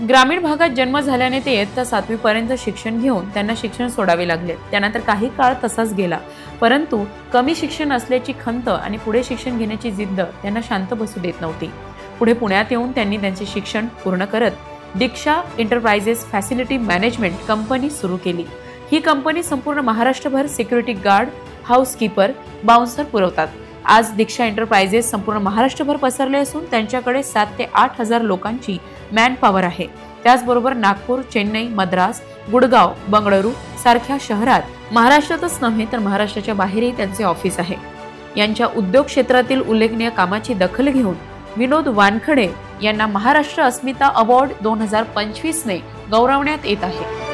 ग्रामीण भागात जन्म झाल्याने ते इयत्ता 7वी पर्यंत शिक्षण घेऊन त्यांना शिक्षण सोडावे लागले। त्यानंतर काही काळ तसाच गेला, परंतु कमी शिक्षण असल्याची खंत आणि पुढे शिक्षण घेण्याची जिद्द त्यांना शांत बसू देत नव्हती। पुढे पुण्यात येऊन त्यांनी त्यांचे शिक्षण पूर्ण करत दीक्षा एंटरप्राइजेस फॅसिलिटी मॅनेजमेंट कंपनी सुरू केली। ही कंपनी संपूर्ण महाराष्ट्रभर सिक्युरिटी गार्ड, हाऊसकीपर, बाउन्सर पुरवतात। आज दीक्षा एंटरप्राइजेस संपूर्ण महाराष्ट्रभर पसरले असून त्यांच्याकडे 7 ते 8 हजार लोकांची मॅन पॉवर आहे। त्याचबरोबर नागपूर, चेन्नई, मद्रास, गुडगाव, बंगळुरू सारख्या शहरात महाराष्ट्रातच नव्हे तर महाराष्ट्राच्या बाहेरही त्यांचे ऑफिस आहे। यांच्या उद्योग क्षेत्रातील उल्लेखनीय कामाची दखल घेऊन विनोद वानखडे यांना महाराष्ट्र अस्मिता अवॉर्ड 2025 ने गौरवण्यात येत आहे।